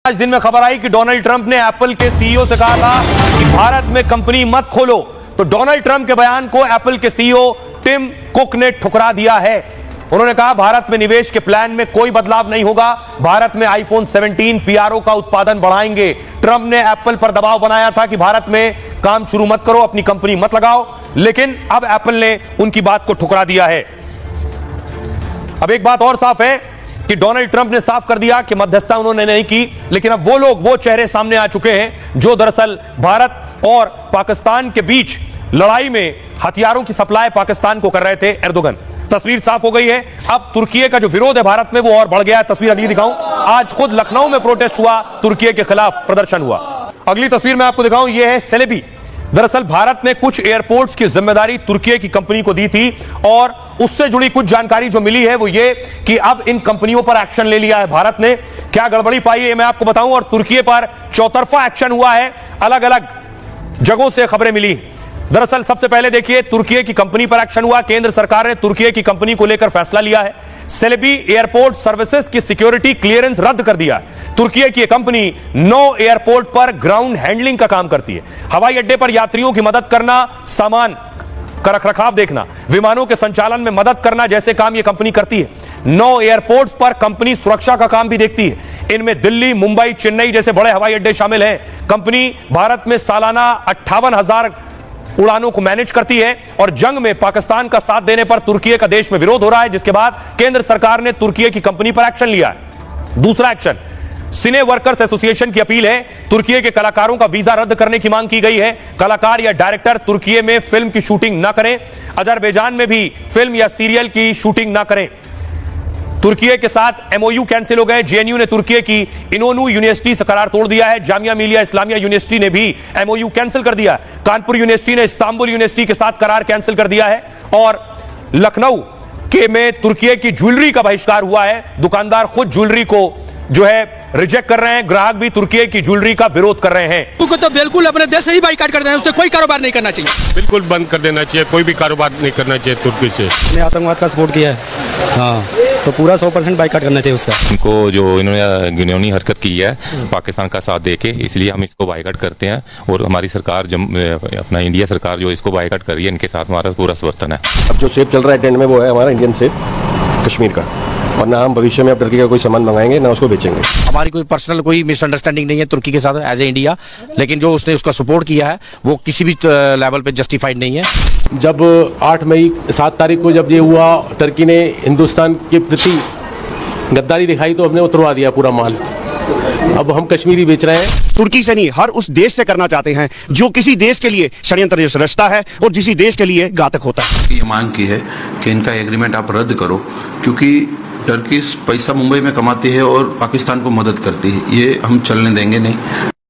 आज दिन में खबर आई कि डोनाल्ड ट्रंप ने एप्पल के सीईओ से कहा था कि भारत में कंपनी मत खोलो। तो डोनाल्ड ट्रंप के बयान को एप्पल के सीईओ टिम कुक ने ठुकरा दिया है। उन्होंने कहा भारत में निवेश के प्लान में कोई बदलाव नहीं होगा। भारत में आईफोन 17 पीआरओ का उत्पादन बढ़ाएंगे। ट्रंप ने एप्पल पर दबाव बनाया था कि भारत में काम शुरू मत करो, अपनी कंपनी मत लगाओ, लेकिन अब एप्पल ने उनकी बात को ठुकरा दिया है। अब एक बात और साफ है कि डोनाल्ड ट्रंप ने साफ कर दिया कि मध्यस्थता उन्होंने नहीं की, लेकिन अब वो लोग, वो चेहरे सामने आ चुके हैं जो दरअसल भारत और पाकिस्तान के बीच लड़ाई में हथियारों की सप्लाई पाकिस्तान को कर रहे थे, एर्दोगन। तस्वीर साफ हो गई है। अब तुर्की का जो विरोध है भारत में वो और बढ़ गया है। तस्वीर अगली दिखाऊं। आज खुद लखनऊ में प्रोटेस्ट हुआ, तुर्की के खिलाफ प्रदर्शन हुआ। अगली तस्वीर मैं आपको दिखाऊं, यह है सेलेबी। दरअसल भारत ने कुछ एयरपोर्ट्स की जिम्मेदारी तुर्की की कंपनी को दी थी और उससे जुड़ी कुछ जानकारी जो मिली है वो ये कि अब इन कंपनियों पर एक्शन ले लिया है भारत ने। क्या गड़बड़ी पाई है मैं आपको बताऊं। और तुर्की पर चौतरफा एक्शन हुआ है, अलग अलग जगहों से खबरें मिली। दरअसल सबसे पहले देखिए, तुर्की की कंपनी पर एक्शन हुआ। केंद्र सरकार ने तुर्की की कंपनी को लेकर फैसला लिया है। सेलेबी एयरपोर्ट सर्विसेज की सिक्योरिटी क्लियरेंस रद्द कर दिया। तुर्की की कंपनी 9 एयरपोर्ट पर ग्राउंड हैंडलिंग का काम करती है। हवाई अड्डे पर यात्रियों की मदद करना, सामान का रखरखाव देखना, विमानों के संचालन में मदद करना जैसे काम यह कंपनी करती है। 9 एयरपोर्ट्स पर कंपनी सुरक्षा का काम भी देखती है। इनमें दिल्ली, मुंबई, चेन्नई जैसे बड़े हवाई अड्डे शामिल हैं। कंपनी भारत में सालाना 58,000 उड़ानों को मैनेज करती है और जंग में पाकिस्तान का साथ देने पर तुर्की का देश में विरोध हो रहा है, जिसके बाद केंद्र सरकार ने तुर्की की कंपनी पर एक्शन लिया है। दूसरा एक्शन, सिने वर्कर्स एसोसिएशन की अपील है। तुर्की के कलाकारों का वीजा रद्द करने की मांग की गई है। कलाकार या डायरेक्टर तुर्की में फिल्म की शूटिंग ना करें, अजरबैजान में भी फिल्म या सीरियल की शूटिंग ना करें। तुर्की के साथ एमओयू कैंसिल हो गए। जेएनयू ने तुर्की की इनोनू यूनिवर्सिटी से करार तोड़ दिया है। जामिया मिलिया इस्लामिया यूनिवर्सिटी ने भी एमओयू कैंसिल कर दिया। कानपुर यूनिवर्सिटी ने इस्तांबुल यूनिवर्सिटी के साथ करार कैंसिल कर दिया है। और लखनऊ के में तुर्की की ज्वेलरी का बहिष्कार हुआ है। दुकानदार खुद ज्वेलरी को जो है रिजेक्ट कर रहे हैं, ग्राहक भी तुर्की की ज्वेलरी का विरोध कर रहे हैं। उनको तो बिल्कुल अपने देश से ही बाइकाट कर देना है, उससे कोई कारोबार नहीं करना चाहिए। बिल्कुल बंद कर देना चाहिए, कोई भी कारोबार नहीं करना चाहिए तुर्की से। ने आतंकवाद का सपोर्ट किया है, हाँ, तो पूरा 100% बाइकाट करना चाहिए उसका। इनको जो इन्होंने घिनौनी हरकत की है पाकिस्तान का साथ देके, इसलिए हम इसको बाइकाट करते हैं। और हमारी सरकार अपना इंडिया सरकार जो इसको बाइकाट कर रही है, इनके साथ हमारा पूरा समर्थन है। अब जो सेब चल रहा है ट्रेंड में वो है हमारा इंडियन सेब कश्मीर का, और ना हम भविष्य में अब तुर्की का कोई सामान मंगाएंगे ना उसको बेचेंगे। हमारी कोई पर्सनल कोई मिसअंडरस्टैंडिंग नहीं है तुर्की के साथ एज ए इंडिया, लेकिन जो उसने उसका सपोर्ट किया है वो किसी भी लेवल पे जस्टिफाइड नहीं है। जब 8 मई 7 तारीख को जब ये हुआ, टर्की ने हिंदुस्तान के प्रति गद्दारी दिखाई तो हमने उतरवा दिया पूरा माल। अब हम कश्मीरी बेच रहे हैं। तुर्की से नहीं, हर उस देश से करना चाहते हैं जो किसी देश के लिए षड्यंत्र रचता है और जिसी देश के लिए घातक होता है। ये मांग की है कि इनका एग्रीमेंट आप रद्द करो, क्योंकि टर्की पैसा मुंबई में कमाती है और पाकिस्तान को मदद करती है। ये हम चलने देंगे नहीं।